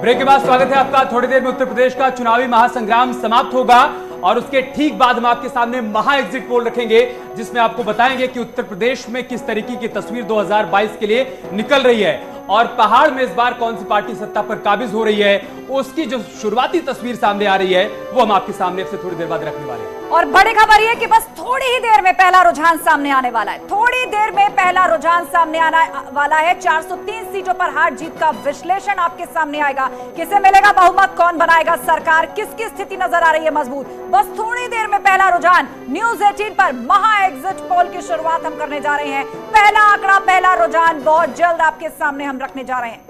Break के बाद स्वागत है आपका। थोड़ी देर में उत्तर प्रदेश का चुनावी महासंग्राम समाप्त होगा और उसके ठीक बाद हम आपके सामने महा एग्जिट पोल रखेंगे, जिसमें आपको बताएंगे कि उत्तर प्रदेश में किस तरीके की तस्वीर 2022 के लिए निकल रही है और पहाड़ में इस बार कौन सी पार्टी सत्ता पर काबिज हो रही है। उसकी जो शुरुआती तस्वीर सामने आ रही है वो हम आपके सामने से थोड़ी देर बाद रखने वाले हैं। और बड़ी खबर यह कि बस थोड़ी ही देर में पहला रुझान सामने आने वाला है। थोड़ी देर में पहला रुझान सामने आने वाला है। 403 सीटों पर हार जीत का विश्लेषण आपके सामने आएगा। किसे मिलेगा बहुमत, कौन बनाएगा सरकार, किसकी स्थिति नजर आ रही है मजबूत। बस थोड़ी देर में पहला रुझान। न्यूज 18 पर महा एग्जिट पोल की शुरुआत हम करने जा रहे हैं। पहला आंकड़ा, पहला रुझान बहुत जल्द आपके सामने हम रखने जा रहे हैं।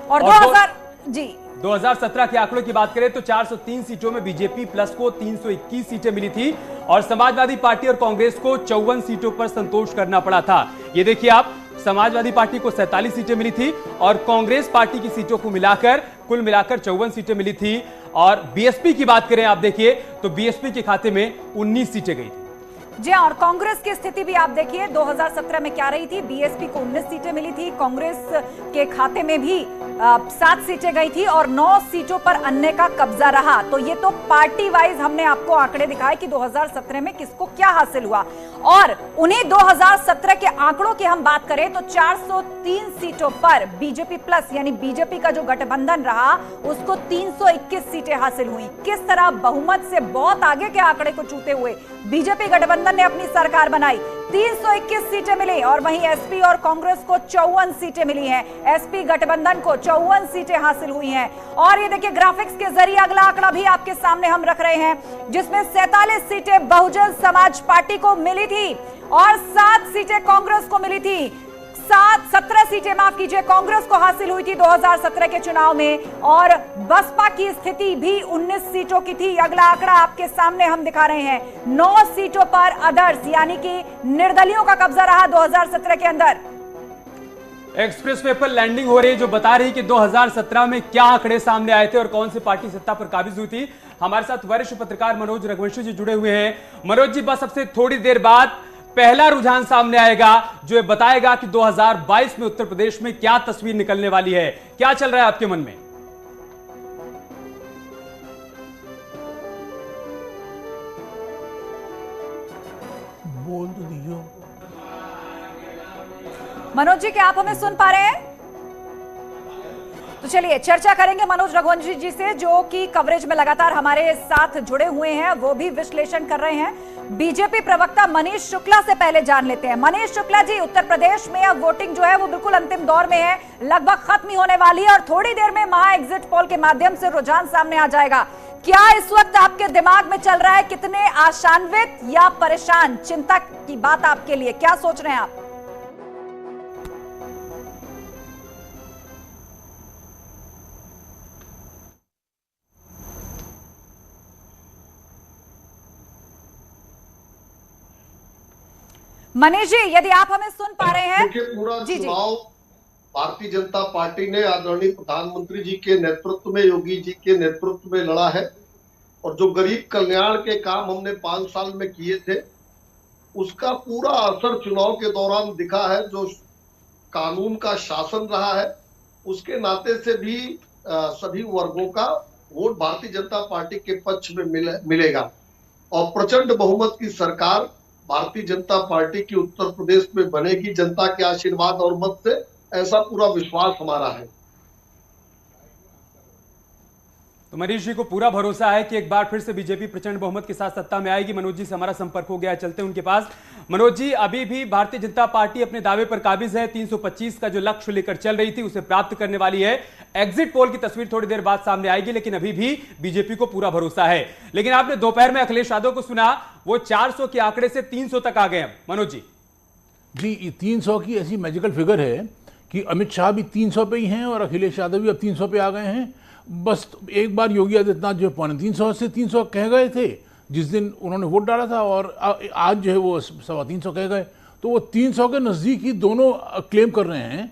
और 2017 के आंकड़ों की बात करें तो 403 सीटों में बीजेपी प्लस को 321 सीटें मिली थी और समाजवादी पार्टी और कांग्रेस को 54 सीटों पर संतोष करना पड़ा था। ये देखिए आप, समाजवादी पार्टी को 47 सीटें मिली थी और कांग्रेस पार्टी की सीटों को मिलाकर कुल मिलाकर 54 सीटें मिली थी। और बीएसपी की बात करें आप देखिए तो बीएसपी के खाते में 19 सीटें गई थी। जी हाँ, और कांग्रेस की स्थिति भी आप देखिए 2017 में क्या रही थी। बीएसपी को 19 सीटें मिली थी, कांग्रेस के खाते में भी 7 सीटें गई थी और 9 सीटों पर अन्य का कब्जा रहा। तो ये तो पार्टी वाइज हमने आपको आंकड़े दिखाए कि 2017 में किसको क्या हासिल हुआ। और उन्हीं 2017 के आंकड़ों की हम बात करें तो 403 सीटों पर बीजेपी प्लस यानी बीजेपी का जो गठबंधन रहा उसको 321 सीटें हासिल हुई। किस तरह बहुमत से बहुत आगे के आंकड़े को छूते हुए बीजेपी गठबंधन ने अपनी सरकार बनाई। 321 सीटें मिली और वहीं एसपी और कांग्रेस को 54 सीटें मिली हैं। एसपी गठबंधन को 54 सीटें हासिल हुई हैं। और ये देखिए ग्राफिक्स के जरिए अगला आंकड़ा भी आपके सामने हम रख रहे हैं, जिसमें 47 सीटें बहुजन समाज पार्टी को मिली थी और 7 सीटें कांग्रेस को मिली थी। 17 सीटें माफ कीजिए कांग्रेस को हासिल हुई थी 2017 के चुनाव में और बसपा की स्थिति भी 19 सीटों की थी। अगला आंकड़ा आपके सामने हम दिखा रहे हैं। 9 सीटों पर अदर्स यानी कि निर्दलियों का कब्जा रहा 2017 के अंदर। एक्सप्रेस वे पर लैंडिंग हो रही है जो बता रही कि 2017 में क्या आंकड़े सामने आए थे और कौन सी पार्टी सत्ता पर काबिज हुई थी। हमारे साथ वरिष्ठ पत्रकार मनोज रघुवंशी जी जुड़े हुए हैं। मनोज जी, बस सबसे थोड़ी देर बाद पहला रुझान सामने आएगा जो बताएगा कि 2022 में उत्तर प्रदेश में क्या तस्वीर निकलने वाली है। क्या चल रहा है आपके मन में? बोल तो दीजिए मनोज जी, क्या आप हमें सुन पा रहे हैं? तो चलिए चर्चा करेंगे मनोज रघुवंशी जी से, जो कि कवरेज में लगातार हमारे साथ जुड़े हुए हैं, वो भी विश्लेषण कर रहे हैं। बीजेपी प्रवक्ता मनीष शुक्ला से पहले जान लेते हैं। मनीष शुक्ला जी, उत्तर प्रदेश में अब वोटिंग जो है वो बिल्कुल अंतिम दौर में है, लगभग खत्म ही होने वाली है और थोड़ी देर में महा एग्जिट पोल के माध्यम से रुझान सामने आ जाएगा। क्या इस वक्त आपके दिमाग में चल रहा है? कितने आशान्वित या परेशान, चिंता की बात आपके लिए, क्या सोच रहे हैं आप? मनीष जी, यदि आप हमें सुन पा रहे हैं। देखिए, पूरा चुनाव भारतीय जनता पार्टी ने आदरणीय प्रधानमंत्री जी के नेतृत्व में, योगी जी के नेतृत्व में लड़ा है और जो गरीब कल्याण के काम हमने 5 साल में किए थे उसका पूरा असर चुनाव के दौरान दिखा है। जो कानून का शासन रहा है उसके नाते से भी सभी वर्गों का वोट भारतीय जनता पार्टी के पक्ष में मिलेगा और प्रचंड बहुमत की सरकार भारतीय जनता पार्टी की उत्तर प्रदेश में बनेगी। जनता के आशीर्वाद और मत से ऐसा पूरा विश्वास हमारा है। तो मनीष जी को पूरा भरोसा है कि एक बार फिर से बीजेपी प्रचंड बहुमत के साथ सत्ता में आएगी। मनोज जी से हमारा संपर्क हो गया है, चलते हैं उनके पास। मनोज जी, अभी भी भारतीय जनता पार्टी अपने दावे पर काबिज है। 325 का जो लक्ष्य लेकर चल रही थी उसे प्राप्त करने वाली है। एग्जिट पोल की तस्वीर थोड़ी देर बाद सामने आएगी, लेकिन अभी भी बीजेपी को पूरा भरोसा है। लेकिन आपने दोपहर में अखिलेश यादव को सुना, वो 400 के आंकड़े से 300 तक आ गए। मनोज जी, जी 300 की ऐसी मैजिकल फिगर है कि अमित शाह भी 300 पे ही हैं और अखिलेश यादव भी अब 300 पे आ गए हैं। बस एक बार योगी आदित्यनाथ जो 350 से 300 कह गए थे जिस दिन उन्होंने वोट डाला था और आज जो है वो 325 कह गए, तो वो 300 के नज़दीक ही दोनों क्लेम कर रहे हैं।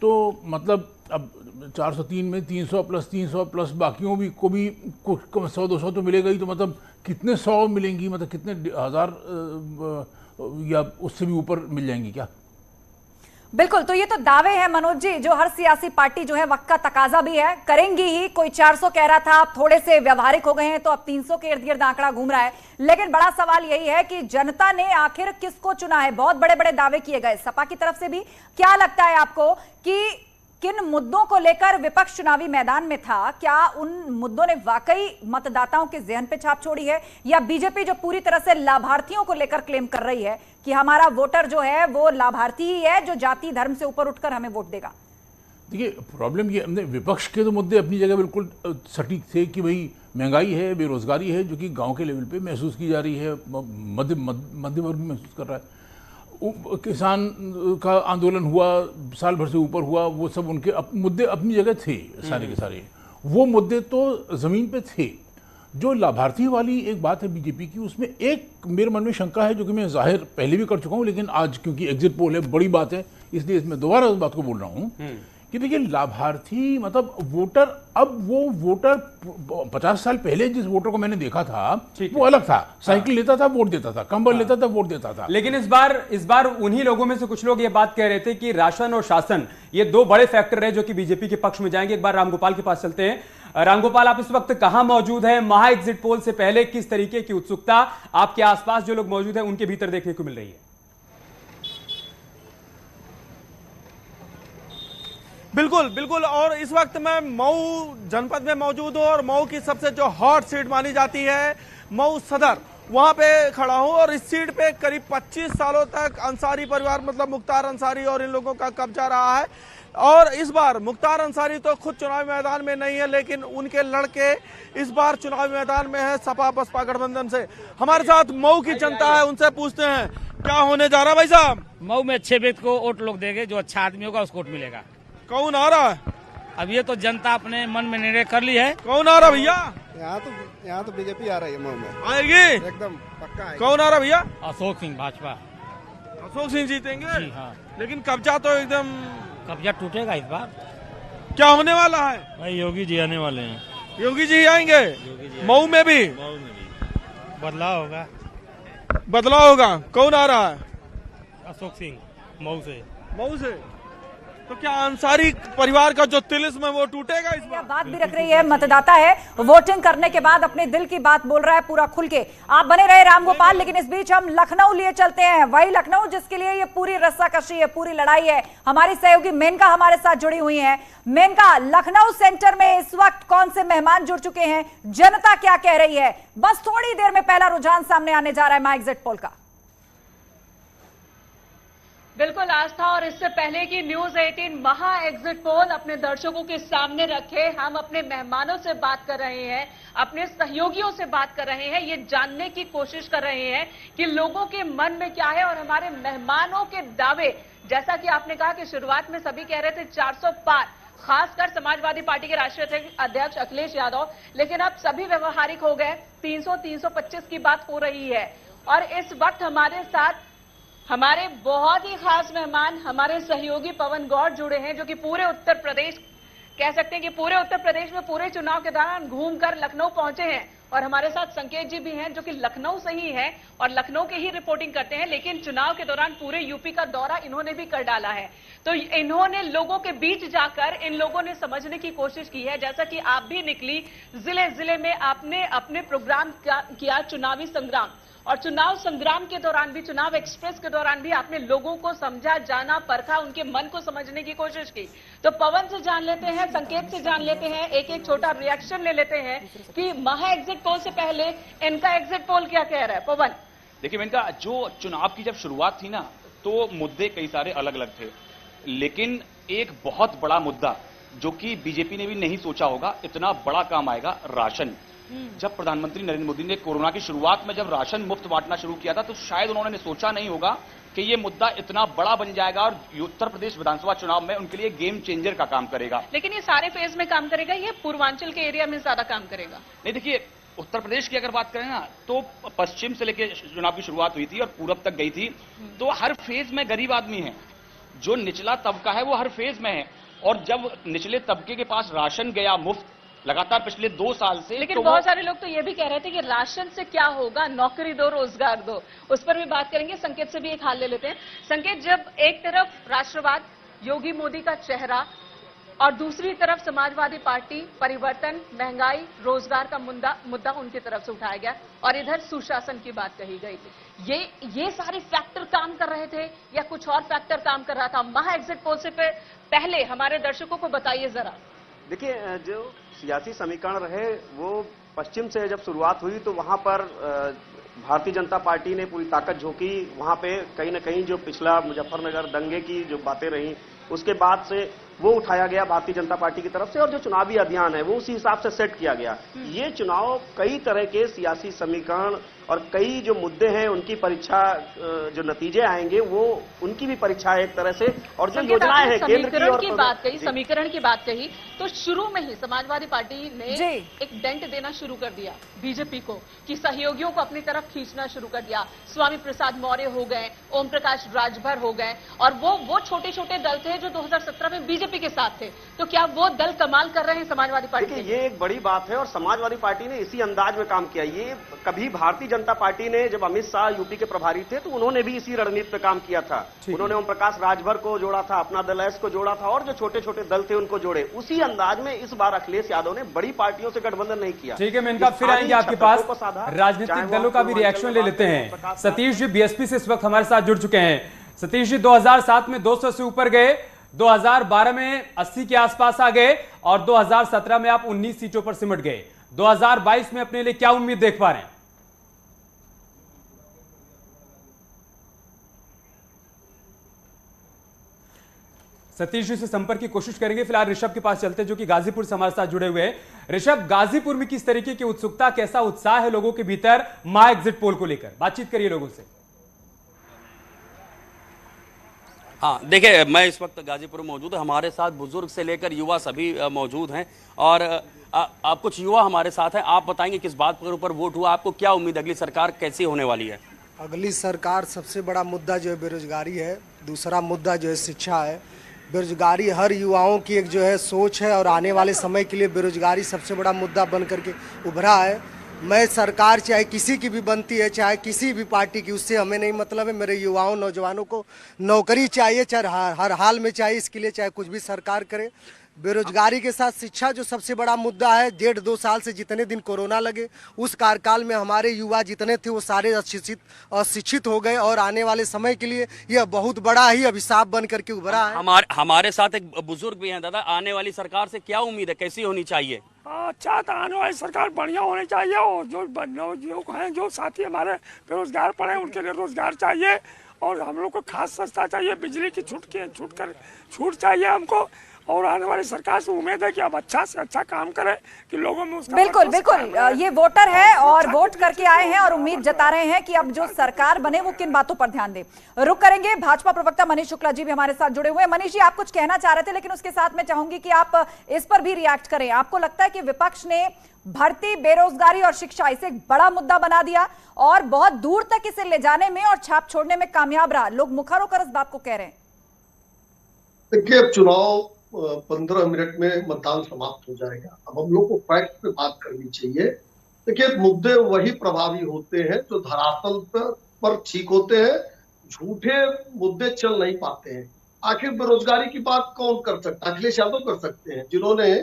तो मतलब अब 403 में 300 प्लस 300 प्लस बाकियों भी को भी कुछ 100-200 तो मिलेगा ही, तो मतलब कितने 100 मिलेंगी, मतलब कितने 1000 या उससे भी ऊपर मिल जाएंगी क्या? बिल्कुल, तो ये तो दावे हैं मनोज जी, जो हर सियासी पार्टी जो है वक्त का तकाजा भी है, करेंगी ही। कोई 400 कह रहा था, आप थोड़े से व्यवहारिक हो गए हैं तो अब 300 के इर्द गिर्द आंकड़ा घूम रहा है। लेकिन बड़ा सवाल यही है कि जनता ने आखिर किसको चुना है। बहुत बड़े बड़े दावे किए गए सपा की तरफ से भी। क्या लगता है आपको कि किन मुद्दों को लेकर विपक्ष चुनावी मैदान में था? क्या उन मुद्दों ने वाकई मतदाताओं के ज़हन पे छाप छोड़ी है, या बीजेपी जो पूरी तरह से लाभार्थियों को लेकर क्लेम कर रही है कि हमारा वोटर जो है वो लाभार्थी ही है, जो जाति धर्म से ऊपर उठकर हमें वोट देगा? देखिए, प्रॉब्लम ये, हमने विपक्ष के तो मुद्दे अपनी जगह बिल्कुल सटीक थे कि भाई महंगाई है, बेरोजगारी है, जो कि गांव के लेवल पे महसूस की जा रही है, मध्य वर्ग महसूस कर रहा है। किसान का आंदोलन हुआ, साल भर से ऊपर हुआ, वो सब उनके मुद्दे अपनी जगह थे सारे के सारे। वो मुद्दे तो ज़मीन पे थे। जो लाभार्थी वाली एक बात है बीजेपी की, उसमें एक मेरे मन में शंका है, जो कि मैं जाहिर पहले भी कर चुका हूं, लेकिन आज क्योंकि एग्जिट पोल है, बड़ी बात है, इसलिए इसमें दोबारा उस बात को बोल रहा हूं कि देखिए, लाभार्थी मतलब वोटर, अब वो वोटर 50 साल पहले जिस वोटर को मैंने देखा था वो अलग था। साइकिल लेता था, वोट देता था, कंबल लेता था, वोट देता था। लेकिन इस बार उन्हीं लोगों में से कुछ लोग ये बात कह रहे थे कि राशन और शासन, ये दो बड़े फैक्टर है जो कि बीजेपी के पक्ष में जाएंगे। एक बार रामगोपाल के पास चलते हैं। रामगोपाल, आप इस वक्त कहां मौजूद हैं? महा एग्जिट पोल से पहले किस तरीके की उत्सुकता आपके आसपास जो लोग मौजूद हैं उनके भीतर देखने को मिल रही है? बिल्कुल बिल्कुल, और इस वक्त मैं मऊ जनपद में मौजूद हूँ और मऊ की सबसे जो हॉट सीट मानी जाती है मऊ सदर, वहां पे खड़ा हूँ। और इस सीट पे करीब 25 सालों तक अंसारी परिवार, मतलब मुख्तार अंसारी और इन लोगों का कब्जा रहा है। और इस बार मुख्तार अंसारी तो खुद चुनावी मैदान में नहीं है, लेकिन उनके लड़के इस बार चुनावी मैदान में है सपा बसपा गठबंधन से। हमारे साथ मऊ की जनता है, उनसे पूछते हैं क्या होने जा रहा है। भाई साहब, मऊ में अच्छे व्यक्ति को वोट लोग देंगे, जो अच्छा आदमी होगा उसको वोट मिलेगा। कौन आ रहा है? अब ये तो जनता अपने मन में निर्णय कर ली है। कौन आ रहा भैया? यहाँ तो बीजेपी आ रही है मऊ में, आएगी एकदम पक्का आएगी। कौन आ रहा भैया? अशोक सिंह, भाजपा। अशोक सिंह जीतेंगे? जी हाँ। लेकिन कब्जा तो एकदम, कब्जा टूटेगा इस बार। क्या होने वाला है? भाई योगी जी आने वाले हैं। योगी जी आएंगे मऊ में भी? मऊ में भी बदलाव होगा। बदलाव होगा। कौन आ रहा है? अशोक सिंह, मऊ से। मऊ से? तो क्या अंसारी परिवार का जो तिलिस्म है वो टूटेगा इस बार? बात भी रख रही है, मतदाता है, वोटिंग करने के बाद अपने दिल की बात बोल रहा है पूरा खुल के। आप बने रहे रामगोपाल, लेकिन इस बीच हम लखनऊ लिए चलते हैं। वही लखनऊ जिसके लिए ये पूरी रस्साकशी है, पूरी लड़ाई है। हमारी सहयोगी मेनका हमारे साथ जुड़ी हुई है। मेनका, लखनऊ सेंटर में इस वक्त कौन से मेहमान जुड़ चुके हैं? जनता क्या कह रही है? बस थोड़ी देर में पहला रुझान सामने आने जा रहा है माय एग्जिट पोल का। बिल्कुल आस्था, और इससे पहले कि न्यूज 18 महा एग्जिट पोल अपने दर्शकों के सामने रखे, हम अपने मेहमानों से बात कर रहे हैं, अपने सहयोगियों से बात कर रहे हैं, ये जानने की कोशिश कर रहे हैं कि लोगों के मन में क्या है। और हमारे मेहमानों के दावे, जैसा कि आपने कहा कि शुरुआत में सभी कह रहे थे 400 पार, खासकर समाजवादी पार्टी के राष्ट्रीय अध्यक्ष अखिलेश यादव, लेकिन अब सभी व्यवहारिक हो गए। 300-325 की बात हो रही है। और इस वक्त हमारे साथ हमारे बहुत ही खास मेहमान, हमारे सहयोगी पवन गौड़ जुड़े हैं, जो कि पूरे उत्तर प्रदेश, कह सकते हैं कि पूरे उत्तर प्रदेश में पूरे चुनाव के दौरान घूमकर लखनऊ पहुंचे हैं। और हमारे साथ संकेत जी भी हैं, जो कि लखनऊ से ही हैं और लखनऊ के ही रिपोर्टिंग करते हैं, लेकिन चुनाव के दौरान पूरे यूपी का दौरा इन्होंने भी कर डाला है। तो इन्होंने लोगों के बीच जाकर इन लोगों ने समझने की कोशिश की है। जैसा कि आप भी निकली, जिले जिले में आपने अपने प्रोग्राम किया चुनावी संग्राम, और चुनाव संग्राम के दौरान भी, चुनाव एक्सप्रेस के दौरान भी आपने लोगों को समझा, जाना, परखा, उनके मन को समझने की कोशिश की। तो पवन से जान लेते हैं, संकेत से जान लेते हैं, एक एक छोटा रिएक्शन ले लेते हैं कि महा एग्जिट पोल से पहले इनका एग्जिट पोल क्या कह रहा है। पवन, देखिए इनका जो चुनाव की जब शुरुआत थी ना, तो मुद्दे कई सारे अलग अलग थे, लेकिन एक बहुत बड़ा मुद्दा जो कि बीजेपी ने भी नहीं सोचा होगा इतना बड़ा काम आएगा, राशन। जब प्रधानमंत्री नरेंद्र मोदी ने कोरोना की शुरुआत में जब राशन मुफ्त बांटना शुरू किया था, तो शायद उन्होंने सोचा नहीं होगा कि ये मुद्दा इतना बड़ा बन जाएगा और उत्तर प्रदेश विधानसभा चुनाव में उनके लिए गेम चेंजर का काम करेगा। लेकिन ये सारे फेज में काम करेगा, ये पूर्वांचल के एरिया में ज्यादा काम करेगा? नहीं, देखिए उत्तर प्रदेश की अगर बात करें ना, तो पश्चिम से लेकर चुनाव की शुरुआत हुई थी और पूरब तक गई थी, तो हर फेज में गरीब आदमी है, जो निचला तबका है वो हर फेज में है। और जब निचले तबके के पास राशन गया मुफ्त, लगातार पिछले 2 साल से। लेकिन तो बहुत सारे लोग तो ये भी कह रहे थे कि राशन से क्या होगा, नौकरी दो, रोजगार दो, उस पर भी बात करेंगे। संकेत से भी एक हाल ले लेते हैं। संकेत, जब एक तरफ राष्ट्रवाद, योगी मोदी का चेहरा, और दूसरी तरफ समाजवादी पार्टी, परिवर्तन, महंगाई, रोजगार का मुद्दा उनकी तरफ से उठाया गया, और इधर सुशासन की बात कही गई थी, ये सारे फैक्टर काम कर रहे थे या कुछ और फैक्टर काम कर रहा था? महा एग्जिट पोल से पहले हमारे दर्शकों को बताइए जरा। देखिए, जो सियासी समीकरण रहे वो पश्चिम से जब शुरुआत हुई तो वहां पर भारतीय जनता पार्टी ने पूरी ताकत झोंकी। वहां पे कहीं ना कहीं जो पिछला मुजफ्फरनगर दंगे की जो बातें रही, उसके बाद से वो उठाया गया भारतीय जनता पार्टी की तरफ से, और जो चुनावी अभियान है वो उसी हिसाब से सेट किया गया। ये चुनाव कई तरह के सियासी समीकरण और कई जो मुद्दे हैं उनकी परीक्षा, जो नतीजे आएंगे वो उनकी भी परीक्षा है एक तरह से, और जो योजनाएं हैं केंद्र की। और समीकरण की बात कही तो शुरू में ही समाजवादी पार्टी ने एक डेंट देना शुरू कर दिया बीजेपी को, कि सहयोगियों को अपनी तरफ खींचना शुरू कर दिया। स्वामी प्रसाद मौर्य हो गए, ओम प्रकाश राजभर हो गए, और वो छोटे छोटे दल थे जो 2017 में बीजेपी के साथ थे। तो क्या वो दल कमाल कर रहे हैं समाजवादी पार्टी? ये एक बड़ी बात है, और समाजवादी पार्टी ने इसी अंदाज में काम किया। ये कभी भारतीय जनता पार्टी ने, जब अमित शाह यूपी के प्रभारी थे, तो उन्होंने भी इसी रणनीति पे काम किया था। उन्होंने ओम प्रकाश राजभर को जोड़ा था, अपना दल एस को जोड़ा था, और जो छोटे छोटे दल थे उनको जोड़े। उसी अंदाज में इस बार अखिलेश यादव ने बड़ी पार्टियों से गठबंधन नहीं किया। ठीक है, मेनका फिर आएंगे आपके पास। राजनीतिक दलों का भी रिएक्शन ले लेते हैं। सतीश जी बीएसपी से इस वक्त हमारे साथ जुड़ चुके हैं। सतीश जी, 2007 में 200 से ऊपर गए, 2012 में 80 के आसपास आ गए, और 2017 में आप 19 सीटों पर सिमट गए। 2022 में अपने लिए क्या उम्मीद देख पा रहे हैं? सतीश जी से संपर्क की कोशिश करेंगे। फिलहाल ऋषभ के पास चलते हैं, जो कि गाजीपुर से हमारे साथ जुड़े हुए हैं। ऋषभ, गाजीपुर में किस तरीके की उत्सुकता, कैसा उत्साह है लोगों के भीतर महा एग्जिट पोल को लेकर? बातचीत करिए लोगों से। हाँ, देखिए, मैं इस वक्त गाजीपुर में मौजूद, हमारे साथ बुजुर्ग से लेकर युवा सभी मौजूद हैं, और आप कुछ युवा हमारे साथ हैं। आप बताएंगे किस बात पर ऊपर वोट हुआ, आपको क्या उम्मीद, अगली सरकार कैसी होने वाली है? अगली सरकार, सबसे बड़ा मुद्दा जो है बेरोजगारी है, दूसरा मुद्दा जो है शिक्षा है। बेरोजगारी हर युवाओं की एक जो है सोच है, और आने वाले समय के लिए बेरोजगारी सबसे बड़ा मुद्दा बन करके उभरा है। मैं सरकार चाहे किसी की भी बनती है, चाहे किसी भी पार्टी की, उससे हमें नहीं मतलब है। मेरे युवाओं, नौजवानों को नौकरी चाहिए, चाहे हर हाल में चाहिए, इसके लिए चाहे कुछ भी सरकार करे। बेरोजगारी के साथ शिक्षा जो सबसे बड़ा मुद्दा है। 1.5-2 साल से जितने दिन कोरोना लगे, उस कार्यकाल में हमारे युवा जितने थे वो सारे अशिक्षित हो गए, और आने वाले समय के लिए यह बहुत बड़ा ही अभिशाप बन करके उभरा है। हमारे साथ एक बुजुर्ग भी हैं। दादा, आने वाली सरकार से क्या उम्मीद है, कैसी होनी चाहिए? अच्छा, तो आने वाली सरकार बढ़िया होनी चाहिए, और जो लोग हैं, जो साथी हमारे बेरोजगार पड़े, उनके लिए रोजगार चाहिए, और हम लोग को खास सस्ता चाहिए, बिजली की छूट चाहिए हमको। और आने वाली सरकार से उम्मीद है कि अब अच्छा से अच्छा काम करे, कि लोगों में उसका बिल्कुल ये वोटर है और वोट करके आए हैं और उम्मीद जता रहे हैं कि अब जो सरकार बने वो किन बातों पर ध्यान दे। रुक करेंगे, भाजपा प्रवक्ता मनीष शुक्ला जी भी हमारे साथ जुड़े हुए हैं। मनीष जी, आप कुछ कहना चाह रहे थे, लेकिन उसके साथ मैं चाहूंगी कि आप इस पर भी रिएक्ट करें। आपको लगता है कि विपक्ष ने भर्ती, बेरोजगारी और शिक्षा इसे एक बड़ा मुद्दा बना दिया और बहुत दूर तक इसे ले जाने में और छाप छोड़ने में कामयाब रहा? लोग मुखर होकर इस बात को कह रहे हैं। देखिए, चुनाव 15 मिनट में मतदान समाप्त हो जाएगा। अब हम लोग को फैक्ट पे बात करनी चाहिए। देखिए, मुद्दे वही प्रभावी होते हैं जो धरातल पर ठीक होते हैं। झूठे मुद्दे चल नहीं पाते हैं। आखिर बेरोजगारी की बात कौन कर सकता है? अखिलेश यादव कर सकते हैं, जिन्होंने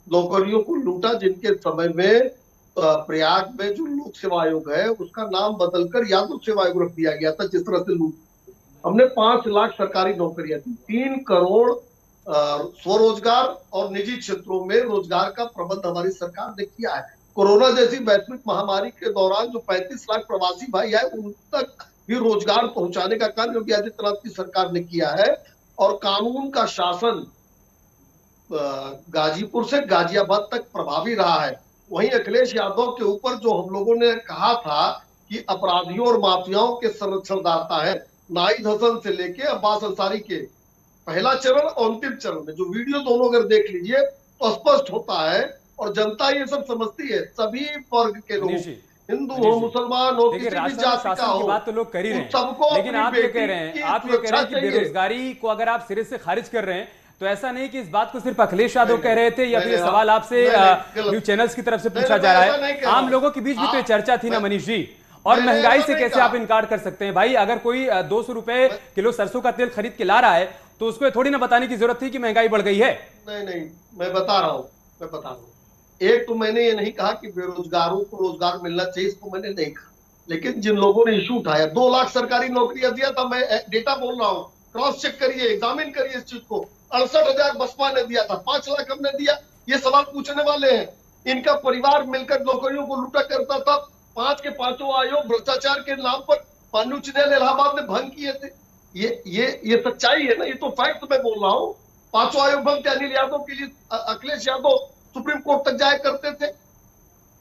नौकरियों को लूटा, जिनके समय में प्रयाग में जो लोक सेवा आयोग है उसका नाम बदलकर यादव सेवा आयोग रख दिया गया था। जिस तरह से लूट, हमने 5 लाख सरकारी नौकरियां दी, 3 करोड़ स्वरोजगार और निजी क्षेत्रों में रोजगार का प्रबंध हमारी सरकार ने किया है। कोरोना जैसी वैश्विक महामारी के दौरान जो 35 लाख प्रवासी भाई आए, उन तक भी रोजगार पहुंचाने का कार्य योगी आदित्यनाथ की सरकार ने किया है। और कानून का शासन गाजीपुर से गाजियाबाद तक प्रभावी रहा है। वहीं अखिलेश यादव के ऊपर जो हम लोगों ने कहा था कि अपराधियों और माफियाओं के संरक्षणदाता है, नाहिद हसन से लेके अब्बास अंसारी के पहला चरण और अंतिम चरण में जो वीडियो दोनों अगर देख लीजिए तो स्पष्ट होता है, और जनता ये सब समझती है। सभी वर्ग के लोग, हिंदू हो, मुसलमान हो, किसी भी जाति का हो, बात तो लोग कर ही रहे हैं। सबको, लेकिन आप ये कह रहे हैं कि बेरोजगारी को अगर आप सिरे से खारिज कर रहे हैं, तो ऐसा नहीं कि इस बात को सिर्फ अखिलेश यादव कह रहे थे या फिर सवाल आपसे न्यूज चैनल्स की तरफ से पूछा जा रहा है, आम लोगों के बीच भी तो चर्चा थी ना मनीष जी। और महंगाई से कैसे आप इनकार कर सकते हैं भाई? अगर कोई 200 रुपए किलो सरसों का तेल खरीद के ला रहा है तो उसको थोड़ी ना बताने की जरूरत थी कि महंगाई बढ़ गई है। नहीं, मैं बता रहा हूँ। एक तो मैंने ये नहीं कहा कि बेरोजगारों को रोजगार मिलना चाहिए, इसको मैंने नहीं कहा। लेकिन जिन लोगों ने इशू उठाया, 2 लाख सरकारी नौकरियां दिया था, मैं डेटा बोल रहा हूँ, क्रॉस चेक करिए, एग्जामिन करिए इस चीज को। 68,000 बसपा ने दिया था, 5 लाख हमने दिया। ये सवाल पूछने वाले हैं। इनका परिवार मिलकर नौकरियों को लूटा करता था। 5 के 5 आयोग भ्रष्टाचार के नाम पर माननीय उच्च न्यायालय इलाहाबाद में भंग किए थे। ये सच्चाई है ना, ये तो फैक्ट मैं बोल रहा हूँ। 5 आयोग भंग थे। अनिल यादव के लिए अखिलेश यादव सुप्रीम कोर्ट तक जाया करते थे।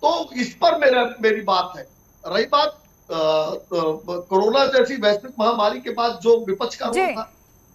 तो इस पर मेरी बात है। रही बात कोरोना जैसी वैश्विक महामारी के बाद जो विपक्ष का रोल था,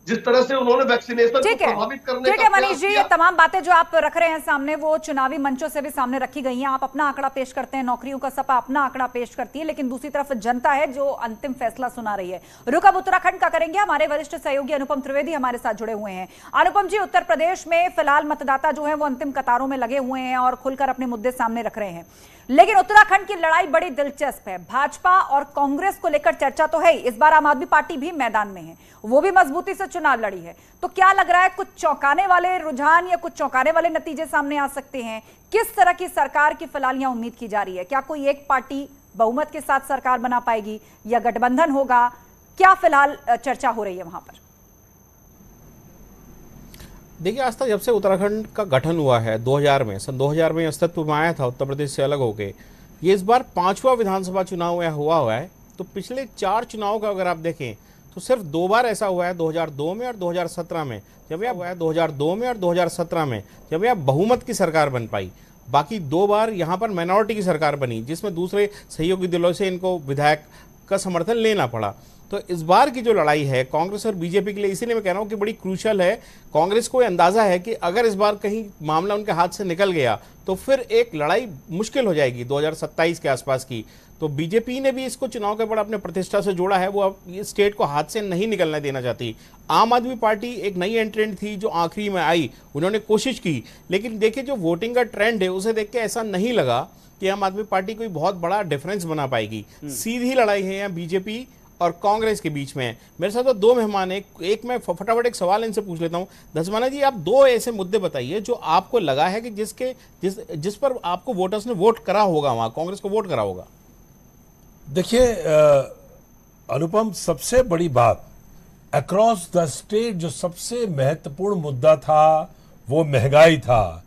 जिस तरह से उन्होंने वैक्सीनेशन को प्रभावित करने ठीक है मनीष जी, ये तमाम बातें जो आप रख रहे हैं सामने वो चुनावी मंचों से भी सामने रखी गई हैं। आप अपना आंकड़ा पेश करते हैं, नौकरियों का सपा अपना आंकड़ा पेश करती है, लेकिन दूसरी तरफ जनता है जो अंतिम फैसला सुना रही है। रुख अब उत्तराखंड का करेंगे। हमारे वरिष्ठ सहयोगी अनुपम त्रिवेदी हमारे साथ जुड़े हुए हैं। अनुपम जी, उत्तर प्रदेश में फिलहाल मतदाता जो है वो अंतिम कतारों में लगे हुए हैं और खुलकर अपने मुद्दे सामने रख रहे हैं, लेकिन उत्तराखंड की लड़ाई बड़ी दिलचस्प है। भाजपा और कांग्रेस को लेकर चर्चा तो है, इस बार आम आदमी पार्टी भी मैदान में है, वो भी मजबूती से चुनाव लड़ी है। तो क्या लग रहा है, कुछ चौंकाने वाले रुझान या कुछ चौंकाने वाले नतीजे सामने आ सकते हैं? किस तरह की सरकार की फिलहाल यहां उम्मीद की जा रही है? क्या कोई एक पार्टी बहुमत के साथ सरकार बना पाएगी या गठबंधन होगा? क्या फिलहाल चर्चा हो रही है वहां पर? देखिए, आज तक जब से उत्तराखंड का गठन हुआ है 2000 में, सन 2000 में अस्तित्व में आया था उत्तर प्रदेश से अलग होके, ये इस बार 5वां विधानसभा चुनाव हुआ है। तो पिछले 4 चुनाव का अगर आप देखें तो सिर्फ 2 बार ऐसा हुआ है, 2002 में और 2017 में, जब यह हुआ है 2002 में और 2017 में, जब यह बहुमत की सरकार बन पाई। बाकी 2 बार यहाँ पर माइनॉरिटी की सरकार बनी, जिसमें दूसरे सहयोगी दलों से इनको विधायक का समर्थन लेना पड़ा। तो इस बार की जो लड़ाई है कांग्रेस और बीजेपी के लिए, इसीलिए मैं कह रहा हूं कि बड़ी क्रूशियल है। कांग्रेस को अंदाजा है कि अगर इस बार कहीं मामला उनके हाथ से निकल गया तो फिर एक लड़ाई मुश्किल हो जाएगी 2027 के आसपास की। तो बीजेपी ने भी इसको चुनाव के बाद अपने प्रतिष्ठा से जोड़ा है, वो अब ये स्टेट को हाथ से नहीं निकलने देना चाहती। आम आदमी पार्टी एक नई एंट्रेंट थी जो आखिरी में आई, उन्होंने कोशिश की, लेकिन देखिए जो वोटिंग का ट्रेंड है उसे देख के ऐसा नहीं लगा कि आम आदमी पार्टी कोई बहुत बड़ा डिफरेंस बना पाएगी। सीधी लड़ाई है यहाँ बीजेपी और कांग्रेस के बीच में। मेरे साथ तो 2 मेहमान हैं, एक मैं फटाफट एक सवाल इनसे पूछ लेता हूं। धसमाना जी, आप 2 ऐसे मुद्दे बताइए जो आपको लगा है कि जिस पर आपको वोटर्स ने वोट करा होगा, वहां कांग्रेस को वोट करा होगा। देखिए अनुपम, सबसे बड़ी बात अक्रॉस द स्टेट जो सबसे महत्वपूर्ण मुद्दा था वो महंगाई था,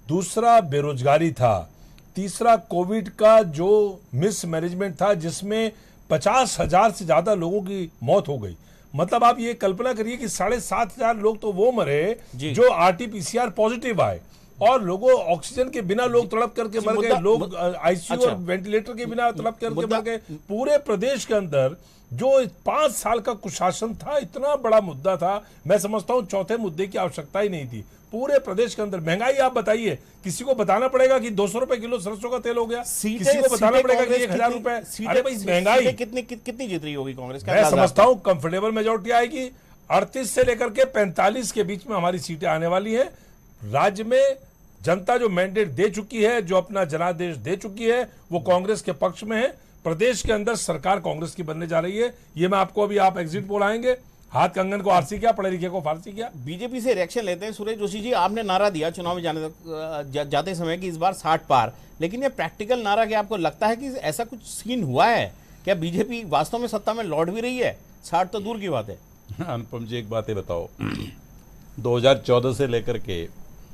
दूसरा बेरोजगारी था, तीसरा कोविड का जो मिसमैनेजमेंट था जिसमें 50,000 से ज्यादा लोगों की मौत हो गई। मतलब आप ये कल्पना करिए कि 7,500 लोग तो वो मरे जो RT-PCR पॉजिटिव आए, और लोगों ऑक्सीजन के बिना लोग तड़प करके मर गए, लोग आईसीयू और वेंटिलेटर के बिना तड़प करके मर गए। पूरे प्रदेश के अंदर जो 5 साल का कुशासन था, इतना बड़ा मुद्दा था, मैं समझता हूं चौथे मुद्दे की आवश्यकता ही नहीं थी। पूरे प्रदेश के अंदर महंगाई, आप बताइए, किसी को बताना पड़ेगा कि 200 रुपए किलो सरसों का तेल हो गया? किसी को बताना पड़ेगा कि 1,000 रुपए? अरे भाई, महंगाई कितनी जीत रही होगी कांग्रेस? मैं समझता हूं कंफर्टेबल मेजोरिटी आएगी। 38 से लेकर के 45 के बीच में हमारी सीटें आने वाली हैं। राज्य में जनता जो मैंडेट दे चुकी है, जो अपना जनादेश दे चुकी है, वो कांग्रेस के पक्ष में है। प्रदेश के अंदर सरकार कांग्रेस की बनने जा रही है। ये मैं आपको अभी, आप एग्जिट पोल आएंगे, हाथ कंगन को आरसी क्या, पढ़े लिखे को फारसी क्या। बीजेपी से रिएक्शन लेते हैं। सुरेश जोशी जी, आपने नारा दिया चुनाव में जाते समय कि इस बार 60 पार, लेकिन ये प्रैक्टिकल नारा, क्या आपको लगता है कि ऐसा कुछ सीन हुआ है? क्या बीजेपी वास्तव में सत्ता में लौट भी रही है? 60 तो दूर की बात है। अनुपम जी, एक बात बताओ, 2014 से लेकर के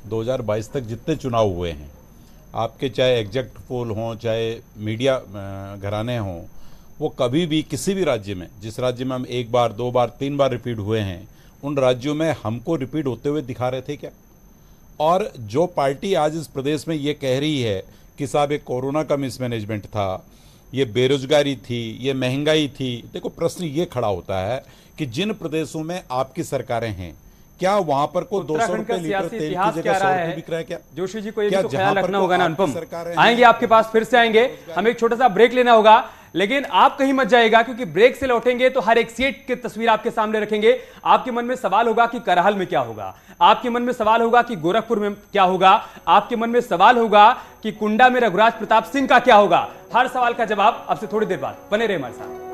2022 तक जितने चुनाव हुए हैं, आपके चाहे एग्जैक्ट पोल हों, चाहे मीडिया घराने हों, वो कभी भी किसी भी राज्य में, जिस राज्य में हम 1 बार 2 बार 3 बार रिपीट हुए हैं, उन राज्यों में हमको रिपीट होते हुए दिखा रहे थे क्या? और जो पार्टी आज इस प्रदेश में ये कह रही है कि साहब ये कोरोना का मिसमैनेजमेंट था, ये बेरोजगारी थी, ये महंगाई थी, देखो प्रश्न ये खड़ा होता है कि जिन प्रदेशों में आपकी सरकारें हैं, क्या वहां पर को 200 रुपए लीटर तेल की जगह 100 रुपए बिक रहा है क्या? जोशी जी को ये भी तो ख्याल रखना होगा ना अनुपम। आएंगे आपके पास, फिर से आएंगे, हमें एक छोटा सा ब्रेक लेना होगा, लेकिन आप कहीं मत जाइएगा, क्योंकि ब्रेक से लौटेंगे तो हर एक सीट की तस्वीर आपके सामने रखेंगे। आपके मन में सवाल होगा कि करहल में क्या होगा, आपके मन में सवाल होगा कि गोरखपुर में क्या होगा, आपके मन में सवाल होगा कि कुंडा में रघुराज प्रताप सिंह का क्या होगा। हर सवाल का जवाब अब से थोड़ी देर बाद। बने रहे हमारे साथ।